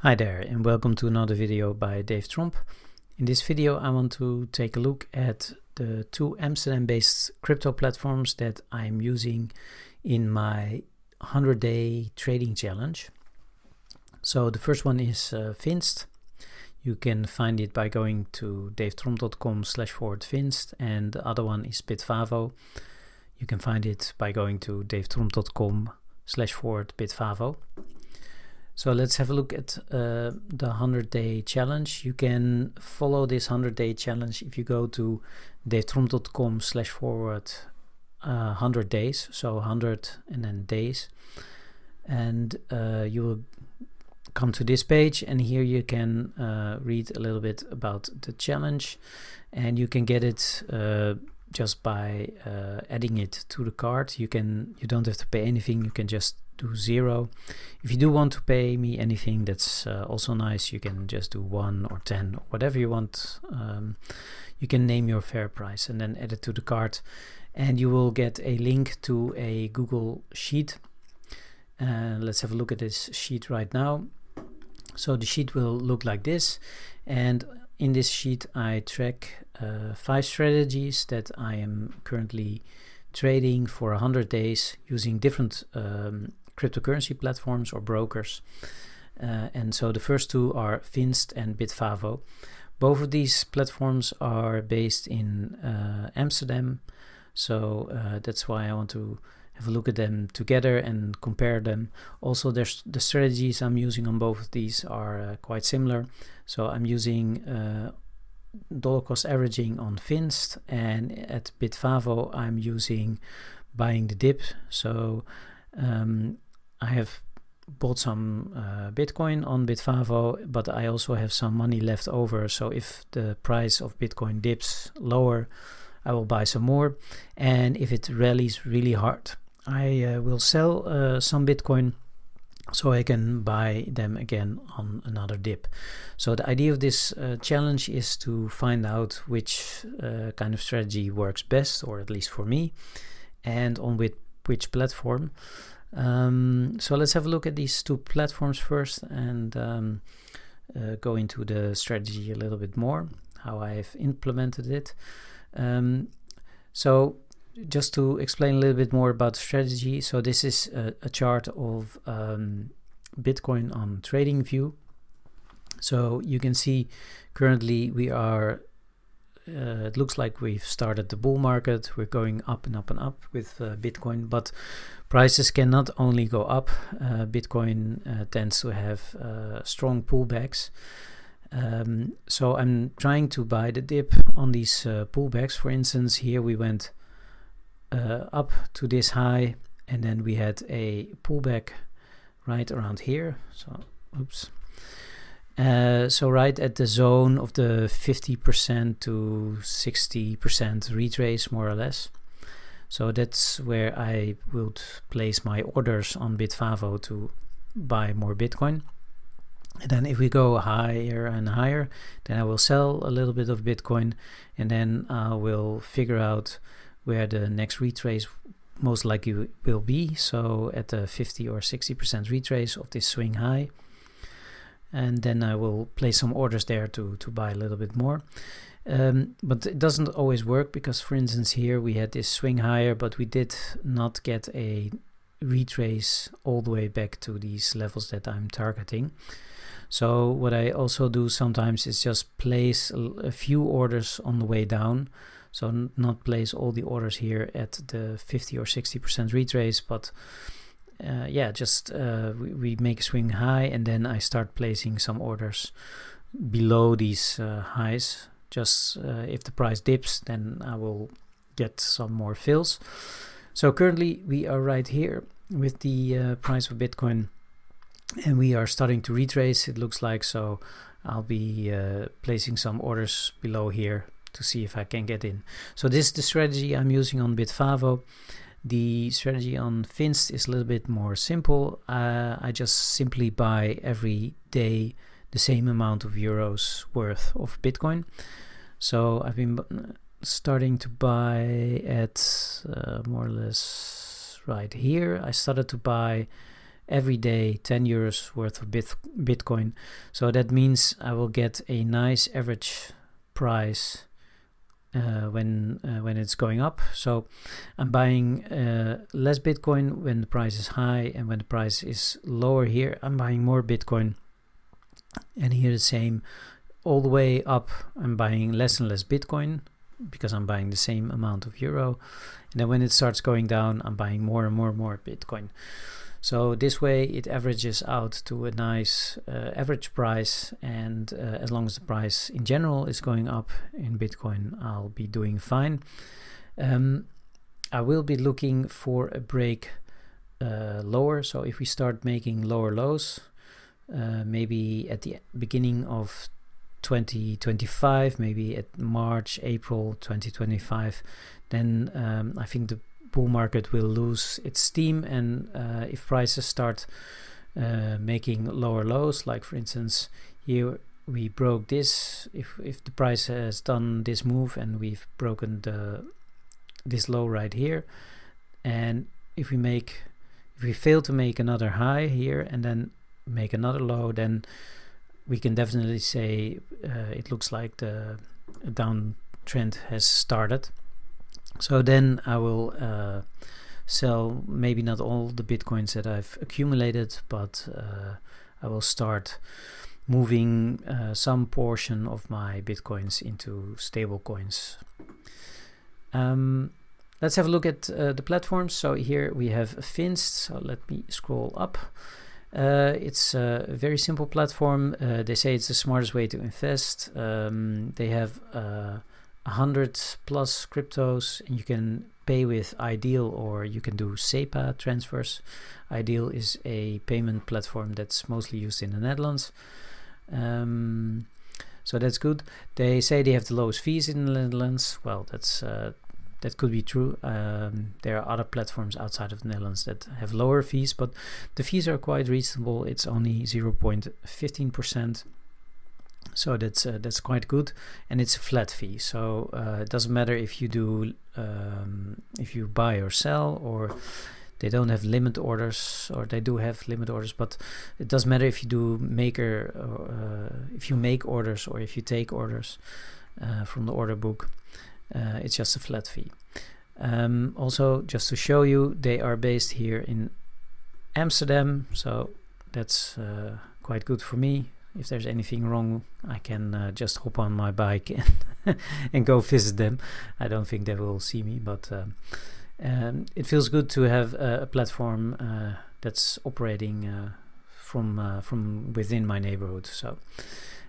Hi there and welcome to another video by Dave Tromp. In this video I want to take a look at the two Amsterdam-based crypto platforms that I'm using in my 100-day trading challenge. So the first one is Finst. You can find it by going to davetromp.com/Finst, and the other one is Bitvavo. You can find it by going to davetromp.com/Bitvavo. So let's have a look at the 100-day challenge. You can follow this 100-day challenge if you go to davetromp.com/100 days, so 100 and then days, and you will come to this page, and here you can read a little bit about the challenge, and you can get it just by adding it to the cart. You don't have to pay anything. You can just do 0. If you do want to pay me anything, that's also nice. You can just do 1 or 10 or whatever you want. You can name your fair price and then add it to the cart, and you will get a link to a Google Sheet. Let's have a look at this sheet right now. So the sheet will look like this, and in this sheet I track 5 strategies that I am currently trading for 100 days using different cryptocurrency platforms or brokers. And so the first two are Finst and Bitvavo. Both of these platforms are based in Amsterdam, so that's why I want to have a look at them together and compare them. Also, the strategies I'm using on both of these are quite similar. So I'm using dollar cost averaging on Finst, and at Bitvavo I'm using buying the dip. So I have bought some Bitcoin on Bitvavo, but I also have some money left over. So if the price of Bitcoin dips lower, I will buy some more, and if it rallies really hard, I will sell some Bitcoin so I can buy them again on another dip. So the idea of this challenge is to find out which kind of strategy works best, or at least for me, and on which platform. So let's have a look at these two platforms first, and go into the strategy a little bit more, how I've implemented it. So just to explain a little bit more about the strategy. So this is a chart of Bitcoin on TradingView. So you can see currently we are, it looks like we've started the bull market. We're going up and up and up with Bitcoin, but prices can not only go up. Bitcoin tends to have strong pullbacks. So I'm trying to buy the dip on these pullbacks. For instance, here we went up to this high, and then we had a pullback right around here. So oops. So right at the zone of the 50% to 60% retrace, more or less. So that's where I would place my orders on Bitvavo to buy more Bitcoin. And then if we go higher and higher, then I will sell a little bit of Bitcoin, and then I will figure out where the next retrace most likely will be. So at the 50 or 60% retrace of this swing high. And then I will place some orders there to buy a little bit more. But it doesn't always work, because for instance here we had this swing higher, but we did not get a retrace all the way back to these levels that I'm targeting. So what I also do sometimes is just place a few orders on the way down. So not place all the orders here at the 50 or 60% retrace, but we make a swing high, and then I start placing some orders below these highs. Just if the price dips, then I will get some more fills. So currently we are right here with the price of Bitcoin, and we are starting to retrace, it looks like. So I'll be placing some orders below here to see if I can get in. So this is the strategy I'm using on Bitvavo. The strategy on Finst is a little bit more simple. I just simply buy every day the same amount of euros worth of Bitcoin. So I've been starting to buy at more or less right here. I started to buy every day 10 euros worth of Bitcoin. So that means I will get a nice average price when it's going up. So I'm buying less Bitcoin when the price is high, and when the price is lower here, I'm buying more Bitcoin. And here the same, all the way up, I'm buying less and less Bitcoin because I'm buying the same amount of euro. And then when it starts going down, I'm buying more and more Bitcoin. So this way it averages out to a nice average price, and as long as the price in general is going up in Bitcoin, I'll be doing fine. I will be looking for a break lower. So if we start making lower lows, maybe at the beginning of 2025, maybe at March, April 2025, then I think the bull market will lose its steam, and if prices start making lower lows, like for instance here we broke this, if the price has done this move and we've broken this low right here, and if we fail to make another high here and then make another low, then we can definitely say it looks like the downtrend has started. So then I will sell maybe not all the Bitcoins that I've accumulated, but I will start moving some portion of my Bitcoins into stable coins. Let's have a look at the platforms. So here we have Finst. So let me scroll up. It's a very simple platform. They say it's the smartest way to invest. They have 100 plus cryptos, and you can pay with Ideal or you can do SEPA transfers. Ideal is a payment platform that's mostly used in the Netherlands. So that's good. They say they have the lowest fees in the Netherlands. Well, that could be true. There are other platforms outside of the Netherlands that have lower fees, but the fees are quite reasonable. It's only 0.15%. So that's quite good, and it's a flat fee. So it doesn't matter if you do if you buy or sell, or they don't have limit orders, or they do have limit orders, but it doesn't matter if you do if you make orders or if you take orders from the order book. It's just a flat fee. Also, just to show you, they are based here in Amsterdam, so that's quite good for me. If there's anything wrong, I can just hop on my bike and go visit them. I don't think they will see me, but it feels good to have a platform that's operating from within my neighborhood. So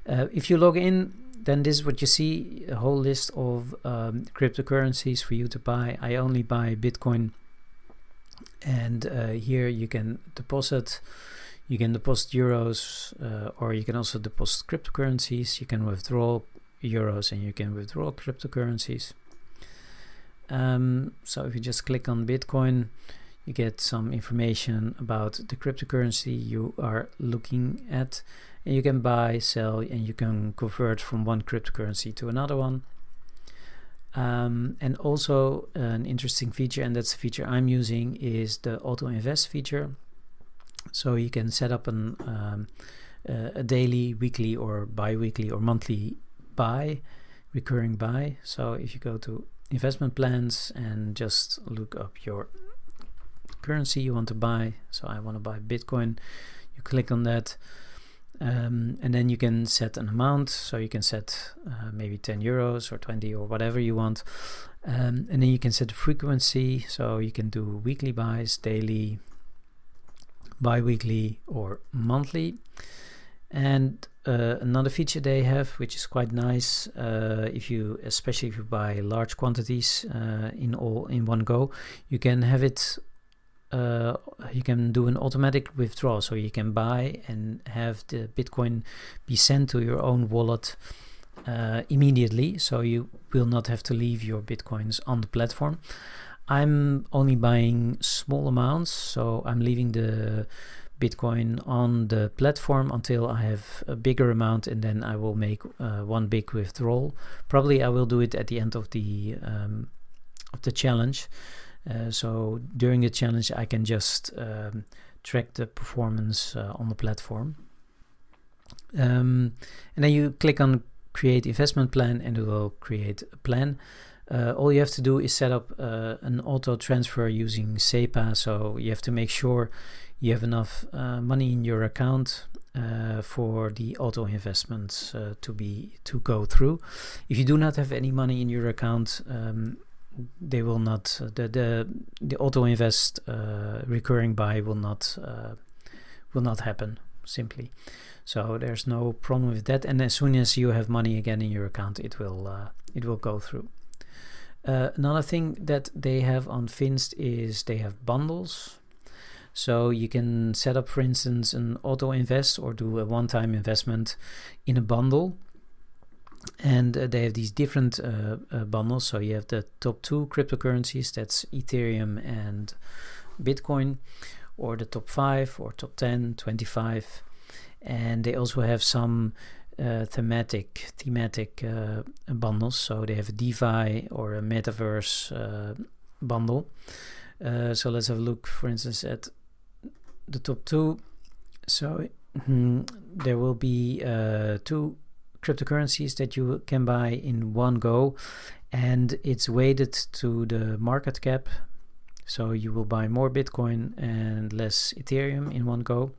if you log in, then this is what you see, a whole list of cryptocurrencies for you to buy. I only buy Bitcoin, and here you can deposit. You can deposit euros, or you can also deposit cryptocurrencies. You can withdraw euros and you can withdraw cryptocurrencies. So if you just click on Bitcoin, you get some information about the cryptocurrency you are looking at, and you can buy, sell, and you can convert from one cryptocurrency to another one. And also an interesting feature, and that's the feature I'm using, is the auto invest feature. So you can set up a daily, weekly, or bi-weekly or monthly buy, recurring buy. So if you go to investment plans and just look up your currency you want to buy, so I want to buy Bitcoin, you click on that, and then you can set an amount. So you can set maybe 10 euros or 20 or whatever you want, and then you can set the frequency. So you can do weekly buys, daily, bi-weekly, or monthly. And another feature they have, which is quite nice, especially if you buy large quantities in one go, you can have it. You can do an automatic withdrawal, so you can buy and have the Bitcoin be sent to your own wallet immediately, so you will not have to leave your Bitcoins on the platform. I'm only buying small amounts, so I'm leaving the Bitcoin on the platform until I have a bigger amount, and then I will make one big withdrawal. Probably I will do it at the end of the challenge. So during the challenge I can just track the performance on the platform. And then you click on create investment plan, and it will create a plan. All you have to do is set up an auto transfer using SEPA, so you have to make sure you have enough money in your account for the auto investments to go through. If you do not have any money in your account, they will not, the auto invest recurring buy will not happen, simply. So there's no problem with that, and as soon as you have money again in your account, it will go through. Another thing that they have on Finst is they have bundles. So you can set up, for instance, an auto invest or do a one-time investment in a bundle. And they have these different bundles. So you have the top 2 cryptocurrencies, that's Ethereum and Bitcoin, or the top 5 or top 10, 25. And they also have some thematic bundles. So they have a DeFi or a metaverse bundle. So let's have a look, for instance, at the top 2. So there will be 2 cryptocurrencies that you can buy in one go, and it's weighted to the market cap. So you will buy more Bitcoin and less Ethereum in one go.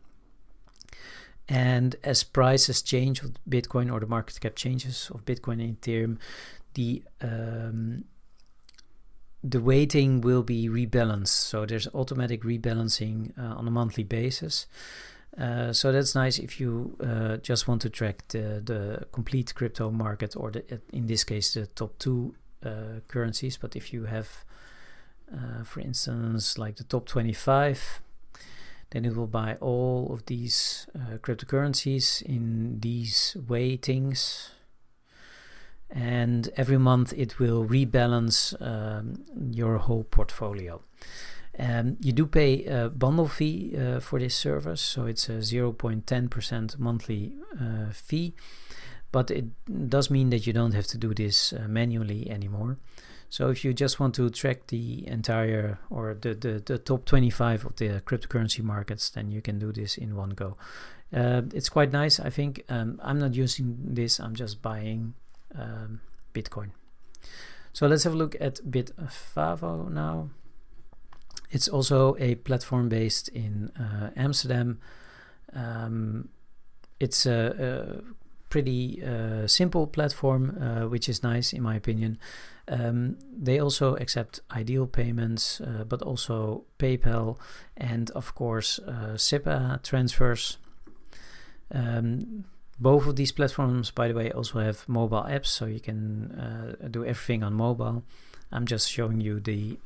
And as prices change with Bitcoin, or the market cap changes of Bitcoin and Ethereum, the weighting will be rebalanced. So there's automatic rebalancing on a monthly basis. So that's nice if you just want to track the complete crypto market, or in this case the top 2 currencies. But if you have, for instance, like the top 25, then it will buy all of these cryptocurrencies in these weightings, and every month it will rebalance your whole portfolio. You do pay a bundle fee for this service, so it's a 0.10% monthly fee, but it does mean that you don't have to do this manually anymore. So if you just want to track the entire, or the top 25 of the cryptocurrency markets, then you can do this in one go. It's quite nice, I think. I'm not using this, I'm just buying Bitcoin. So let's have a look at Bitvavo now. It's also a platform based in Amsterdam. It's a pretty simple platform, which is nice in my opinion. They also accept ideal payments, but also PayPal, and of course SEPA transfers. Both of these platforms, by the way, also have mobile apps, so you can do everything on mobile. I'm just showing you the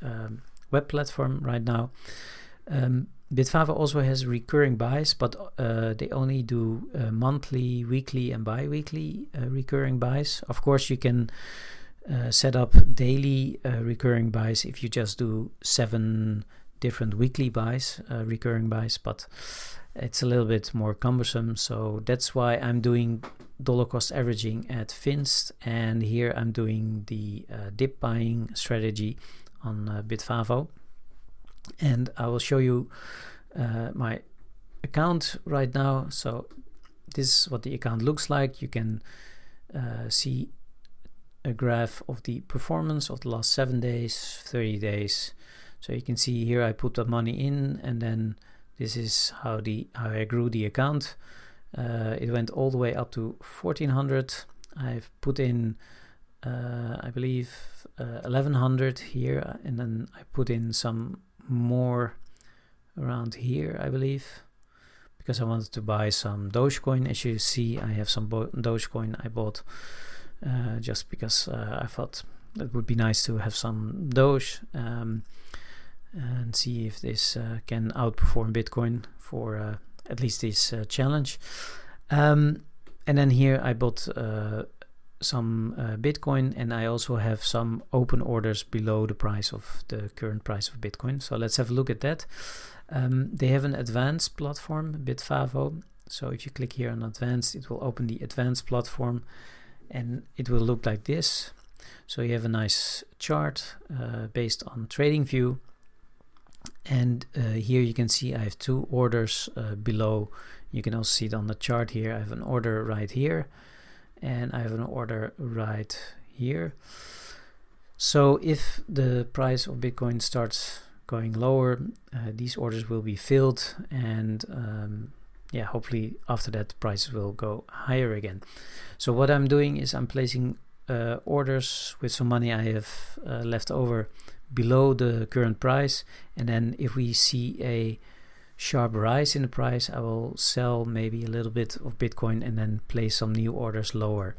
web platform right now. Bitvavo also has recurring buys, but they only do monthly, weekly, and bi-weekly recurring buys. Of course, you can set up daily recurring buys if you just do 7 different weekly buys, recurring buys, but it's a little bit more cumbersome. So that's why I'm doing dollar cost averaging at Finst, and here I'm doing the dip buying strategy on Bitvavo. And I will show you my account right now. So this is what the account looks like. You can see a graph of the performance of the last 7 days, 30 days. So you can see here I put the money in, and then this is how I grew the account. It went all the way up to 1400. I've put in I believe 1100 here, and then I put in some more around here, I believe, because I wanted to buy some Dogecoin. As you see, I have some Dogecoin I bought just because I thought it would be nice to have some Doge and see if this can outperform Bitcoin for at least this challenge. And then here I bought some Bitcoin, and I also have some open orders below the price of the current price of Bitcoin. So let's have a look at that. They have an advanced platform, Bitvavo. So if you click here on advanced, it will open the advanced platform, and it will look like this. So you have a nice chart based on TradingView, And here you can see I have 2 orders below. You can also see it on the chart here. I have an order right here, and I have an order right here. So if the price of Bitcoin starts going lower, these orders will be filled, and yeah, hopefully after that prices will go higher again. So what I'm doing is I'm placing orders with some money I have left over below the current price, and then if we see a sharp rise in the price, I will sell maybe a little bit of Bitcoin and then place some new orders lower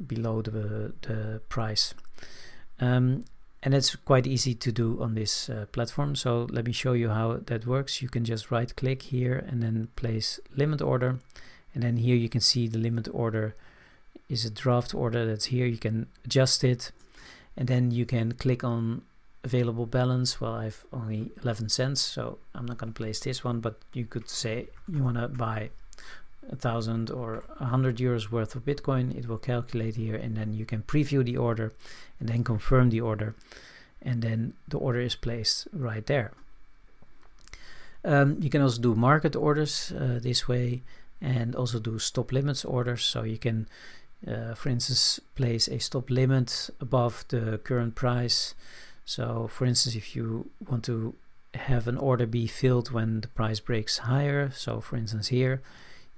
below the price. And it's quite easy to do on this platform. So let me show you how that works. You can just right click here and then place limit order, and then here you can see the limit order is a draft order that's here. You can adjust it, and then you can click on available balance. Well, I have only 11 cents, so I'm not going to place this one, but you could say you want to buy 1,000 or 100 euros worth of Bitcoin. It will calculate here, and then you can preview the order and then confirm the order, and then the order is placed right there. You can also do market orders this way, and also do stop limits orders. So you can for instance place a stop limit above the current price. So for instance, if you want to have an order be filled when the price breaks higher, so for instance here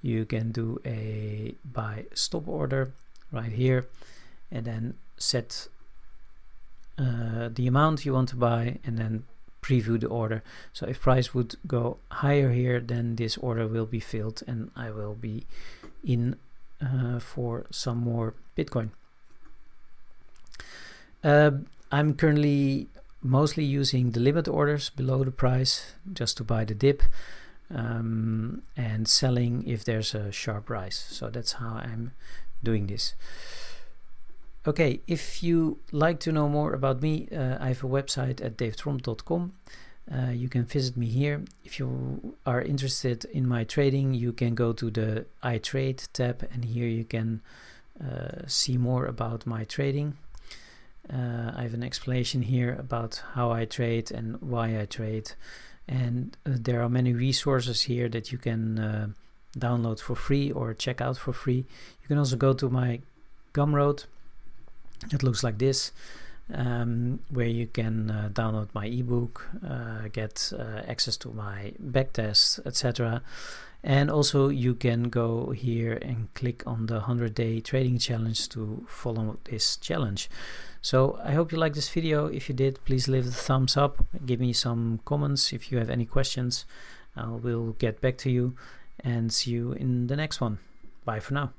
you can do a buy stop order right here, and then set the amount you want to buy, and then preview the order. So if price would go higher here, then this order will be filled and I will be in for some more Bitcoin. I'm currently mostly using the limit orders below the price just to buy the dip, and selling if there's a sharp rise. So that's how I'm doing this. Okay, if you like to know more about me, I have a website at davidtromp.com. You can visit me here. If you are interested in my trading, you can go to the I Trade tab, and here you can see more about my trading. I have an explanation here about how I trade and why I trade, and there are many resources here that you can download for free or check out for free. You can also go to my Gumroad. It looks like this, where you can download my ebook, get access to my backtest, etc. And also you can go here and click on the 100-day trading challenge to follow this challenge. So I hope you liked this video. If you did, please leave a thumbs up, give me some comments. If you have any questions, I will get back to you, and see you in the next one. Bye for now.